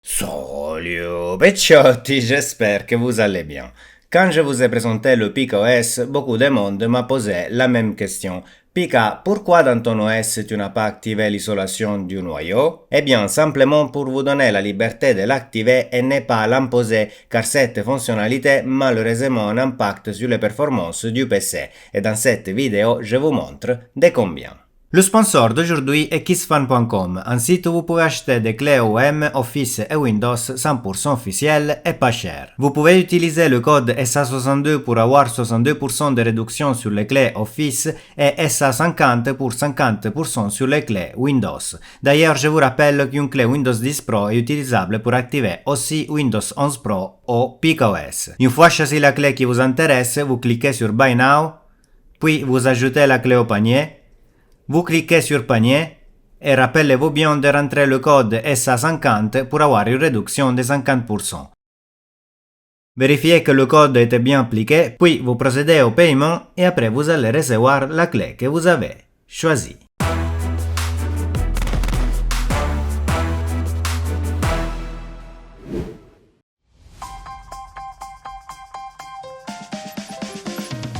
Salut, Pecciotti, j'espère que vous allez bien. Quand je vous ai présenté le PIC-OS, beaucoup de monde m'a posé la même question. Pika, pourquoi dans ton OS tu n'as pas activé l'isolation du noyau? Eh bien, simplement pour vous donner la liberté de l'activer et ne pas l'imposer, car cette fonctionnalité malheureusement a un impact sur les performances du PC. Et dans cette vidéo, je vous montre de combien. Le sponsor d'aujourd'hui est kissfan.com, un site où vous pouvez acheter des clés OEM, Office et Windows 100% officielles et pas cher. Vous pouvez utiliser le code SA62 pour avoir 62% de réduction sur les clés Office et SA50 pour 50% sur les clés Windows. D'ailleurs, je vous rappelle qu'une clé Windows 10 Pro est utilisable pour activer aussi Windows 11 Pro ou PIC-OS. Une fois choisi la clé qui vous intéresse, vous cliquez sur Buy Now, puis vous ajoutez la clé au panier. Vous cliquez sur panier et rappelez-vous bien de rentrer le code SA50 pour avoir une réduction de 50%. Vérifiez que le code était bien appliqué, puis vous procédez au paiement et après vous allez recevoir la clé que vous avez choisie.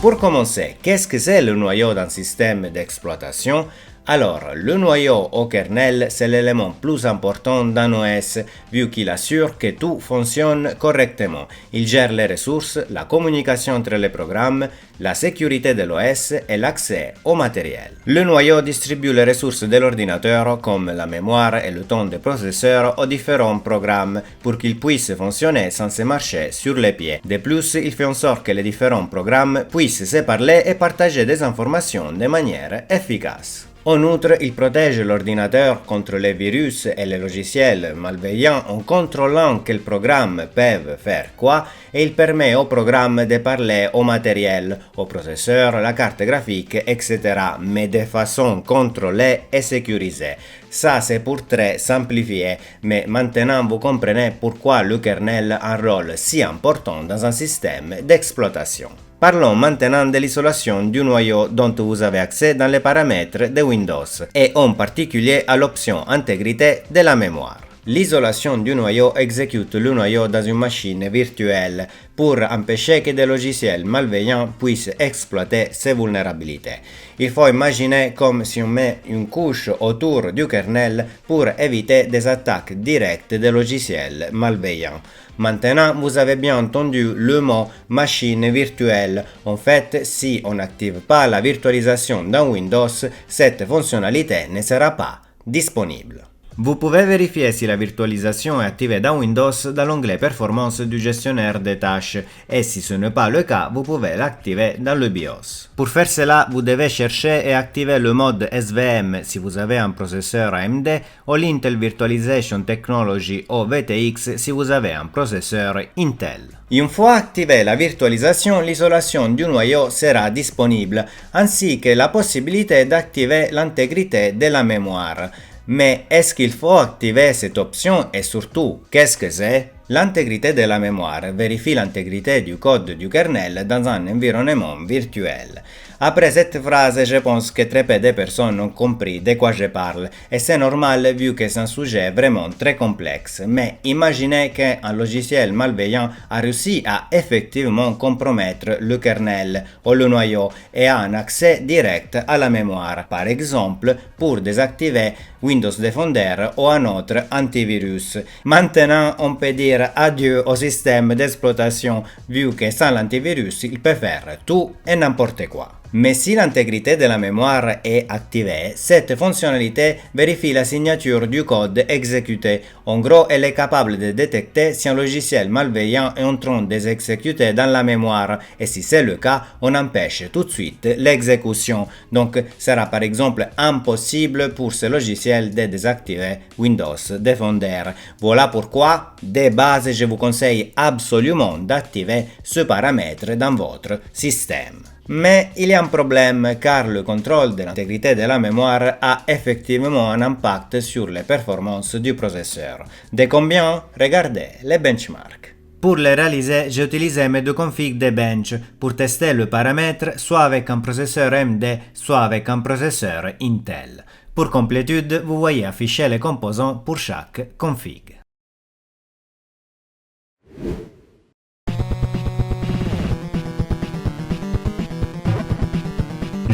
Pour commencer, qu'est-ce que c'est le noyau d'un système d'exploitation? Alors, le noyau au kernel, c'est l'élément plus important d'un OS, vu qu'il assure que tout fonctionne correctement. Il gère les ressources, la communication entre les programmes, la sécurité de l'OS et l'accès au matériel. Le noyau distribue les ressources de l'ordinateur, comme la mémoire et le temps de processeur, aux différents programmes pour qu'ils puissent fonctionner sans se marcher sur les pieds. De plus, il fait en sorte que les différents programmes puissent se parler et partager des informations de manière efficace. En outre, il protège l'ordinateur contre les virus et les logiciels malveillants en contrôlant quels programmes peuvent faire quoi et il permet au programme de parler au matériel, au processeur, la carte graphique, etc. mais de façon contrôlée et sécurisée. Ça c'est pour très simplifier, mais maintenant vous comprenez pourquoi le kernel a un rôle si important dans un système d'exploitation. Parlons maintenant de l'isolation du noyau dont vous avez accès dans les paramètres de Windows et en particulier à l'option intégrité de la mémoire. L'isolation du noyau exécute le noyau dans une machine virtuelle pour empêcher que des logiciels malveillants puissent exploiter ces vulnérabilités. Il faut imaginer comme si on met une couche autour du kernel pour éviter des attaques directes des logiciels malveillants. Maintenant, vous avez bien entendu le mot machine virtuelle. En fait, si on n'active pas la virtualisation dans Windows, cette fonctionnalité ne sera pas disponible. Vous pouvez vérifier si la virtualisation est activée dans Windows dans l'onglet Performance du gestionnaire des tâches et si ce n'est pas le cas, vous pouvez l'activer dans le BIOS. Pour faire cela, vous devez chercher et activer le mode SVM si vous avez un processeur AMD ou l'Intel Virtualization Technology ou VTX si vous avez un processeur Intel. Une fois activée la virtualisation, l'isolation du noyau sera disponible, ainsi que la possibilité d'activer l'intégrité de la mémoire. Mais est-ce qu'il faut activer cette option et surtout, qu'est-ce que c'est? L'intégrité de la mémoire vérifie l'intégrité du code du kernel dans un environnement virtuel. Après cette phrase, je pense que très peu de personnes ont compris de quoi je parle, et c'est normal vu que c'est un sujet vraiment très complexe. Mais imaginez qu'un logiciel malveillant a réussi à effectivement compromettre le kernel ou le noyau et a un accès direct à la mémoire, par exemple pour désactiver Windows Defender ou un autre antivirus. Maintenant, on peut dire adieu au système d'exploitation vu que sans l'antivirus, il peut faire tout et n'importe quoi. Mais si l'intégrité de la mémoire est activée, cette fonctionnalité vérifie la signature du code exécuté. En gros, elle est capable de détecter si un logiciel malveillant est en train d'exécuter dans la mémoire et si c'est le cas, on empêche tout de suite l'exécution. Donc, sera par exemple impossible pour ce logiciel de désactiver Windows Defender. Voilà pourquoi, de base, je vous conseille absolument d'activer ce paramètre dans votre système. Mais il y a un problème car le contrôle de l'intégrité de la mémoire a effectivement un impact sur les performances du processeur. De combien? Regardez les benchmarks. Pour les réaliser, j'ai utilisé mes deux configs de bench pour tester le paramètre soit avec un processeur AMD, soit avec un processeur Intel. Pour complétude, vous voyez afficher les composants pour chaque config.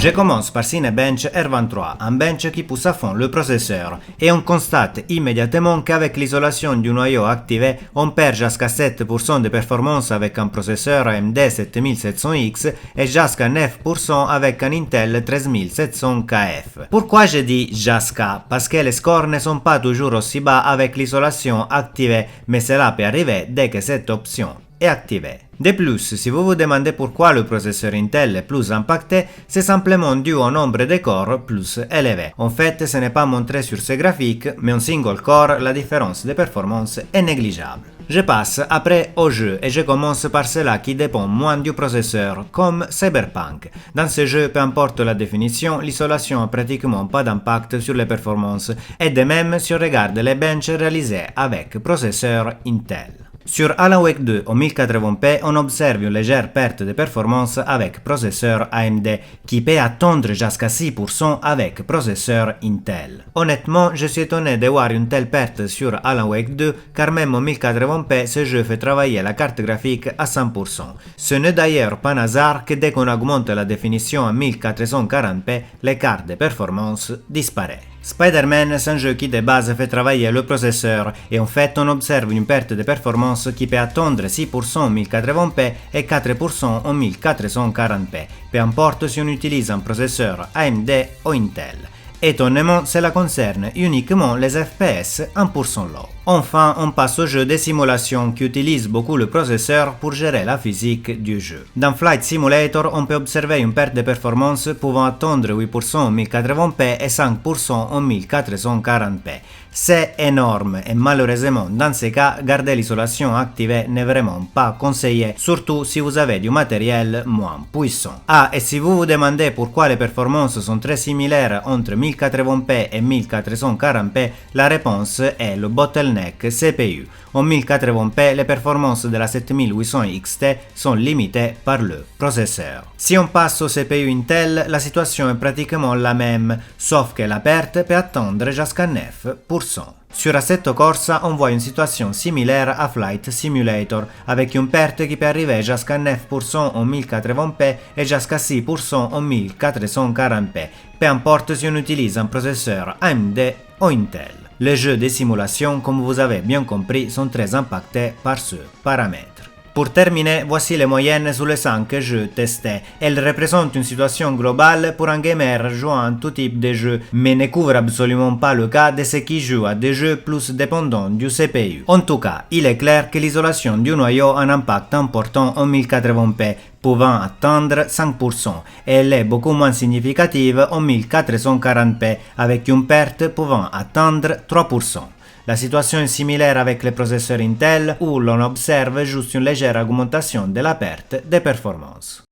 Je commence par Cinebench R23, un bench qui pousse à fond le processeur, et on constate immédiatement qu'avec l'isolation du noyau activé, on perd jusqu'à 7% de performance avec un processeur AMD 7700X et jusqu'à 9% avec un Intel 13700KF. Pourquoi je dis jusqu'à? Parce que les scores ne sont pas toujours aussi bas avec l'isolation activée, mais cela peut arriver dès que cette option est activée. De plus, si vous vous demandez pourquoi le processeur Intel est plus impacté, c'est simplement dû au nombre de corps plus élevé. En fait, ce n'est pas montré sur ce graphique, mais en single core, la différence de performance est négligeable. Je passe après au jeu et je commence par cela qui dépend moins du processeur, comme Cyberpunk. Dans ce jeu, peu importe la définition, l'isolation n'a pratiquement pas d'impact sur les performances, et de même si on regarde les benches réalisés avec processeur Intel. Sur Alan Wake 2 en 1080p, on observe une légère perte de performance avec processeur AMD qui peut attendre jusqu'à 6% avec processeur Intel. Honnêtement, je suis étonné de voir une telle perte sur Alan Wake 2 car même en 1080p, ce jeu fait travailler la carte graphique à 100%. Ce n'est d'ailleurs pas un hasard que dès qu'on augmente la définition à 1440p, l'écart de performance disparaît. Spider-Man, c'est un jeu qui de base fait travailler le processeur et en fait on observe une perte de performance qui peut attendre 6% en 1080p et 4% en 1440p, peu importe si on utilise un processeur AMD ou Intel. Étonnamment, cela concerne uniquement les FPS 1% low. Enfin, on passe au jeu de simulation qui utilise beaucoup le processeur pour gérer la physique du jeu. Dans Flight Simulator, on peut observer une perte de performance pouvant attendre 8% en 1080p et 5% en 1440p. C'est énorme et malheureusement dans ces cas, garder l'isolation activée n'est vraiment pas conseillé, surtout si vous avez du matériel moins puissant. Ah, et si vous vous demandez pourquoi les performances sont très similaires entre 1080p et 1440p, la réponse est le bottleneck CPU. En 1080p, les performances de la 7800 XT sont limitées par le processeur. Si on passe au CPU Intel, la situation est pratiquement la même, sauf que la perte peut attendre jusqu'à 9%. Sur Assetto Corsa, on voit une situation similaire à Flight Simulator, avec une perte qui peut arriver jusqu'à 9% en 1080p et jusqu'à 6% en 1440p, peu importe si on utilise un processeur AMD ou Intel. Les jeux de simulation, comme vous avez bien compris, sont très impactés par ce paramètre. Pour terminer, voici les moyennes sur les 5 jeux testés. Elles représentent une situation globale pour un gamer jouant à tout type de jeux, mais ne couvrent absolument pas le cas de ceux qui jouent à des jeux plus dépendants du CPU. En tout cas, il est clair que l'isolation du noyau a un impact important en 1080p, pouvant atteindre 5%, et elle est beaucoup moins significative en 1440p, avec une perte pouvant atteindre 3%. La situation est similaire avec les processeurs Intel où l'on observe juste une légère augmentation de la perte de performance.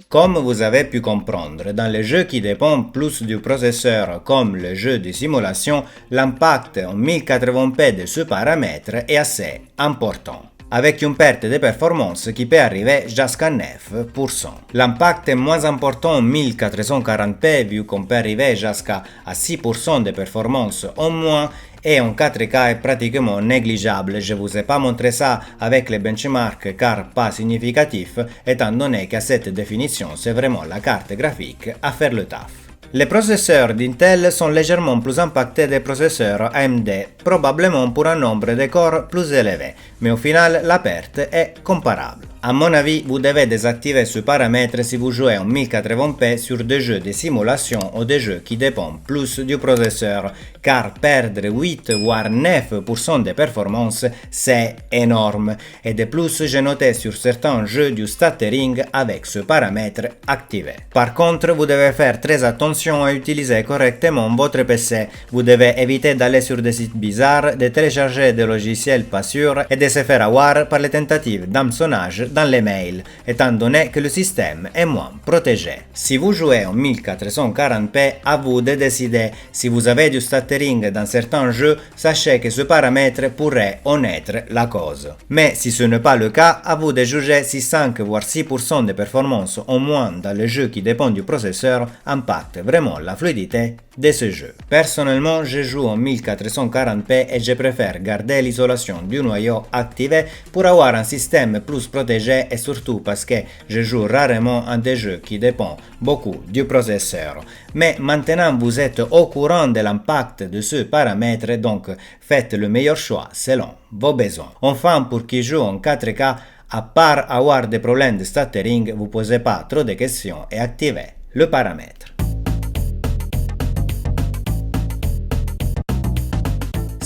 Comme vous avez pu comprendre, dans les jeux qui dépendent plus du processeur comme le jeu de simulation, l'impact en 1080p de ce paramètre est assez important, avec une perte de performance qui peut arriver jusqu'à 9%. L'impact est moins important en 1440p vu qu'on peut arriver jusqu'à 6% de performance en moins et en 4K est pratiquement négligeable. Je vous ai pas montré ça avec les benchmarks car pas significatif étant donné qu'à cette définition c'est vraiment la carte graphique à faire le taf. Les processeurs d'Intel sont légèrement plus impactés des processeurs AMD, probablement pour un nombre de corps plus élevé, mais au final la perte est comparable. À mon avis, vous devez désactiver ce paramètre si vous jouez en 1080p sur des jeux de simulation ou des jeux qui dépendent plus du processeur, car perdre 8 voire 9% de performance, c'est énorme. Et de plus, j'ai noté sur certains jeux du stuttering avec ce paramètre activé. Par contre, vous devez faire très attention à utiliser correctement votre PC. Vous devez éviter d'aller sur des sites bizarres, de télécharger des logiciels pas sûrs et de se faire avoir par les tentatives d'hameçonnage dans les mails, étant donné que le système est moins protégé. Si vous jouez en 1440p, à vous de décider. Si vous avez du stuttering dans certains jeux, sachez que ce paramètre pourrait en être la cause. Mais si ce n'est pas le cas, à vous de juger si 5 voire 6% de performance en moins dans les jeux qui dépendent du processeur impacte vraiment la fluidité de ce jeu. Personnellement, je joue en 1440p et je préfère garder l'isolation du noyau activée pour avoir un système plus protégé léger et surtout parce que je joue rarement à des jeux qui dépendent beaucoup du processeur. Mais maintenant vous êtes au courant de l'impact de ce paramètre, donc faites le meilleur choix selon vos besoins. Enfin, pour qui joue en 4K, à part avoir des problèmes de stuttering, vous ne posez pas trop de questions et activez le paramètre.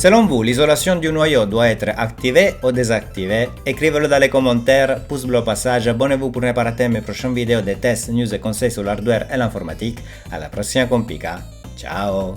Selon vous, l'isolation du noyau doit être activée ou désactivée? Écrivez-le dans les commentaires, pouce bleu au passage, abonnez-vous pour ne pas rater mes prochaines vidéos de tests, news et conseils sur l'hardware et l'informatique. À la prochaine complica. Ciao!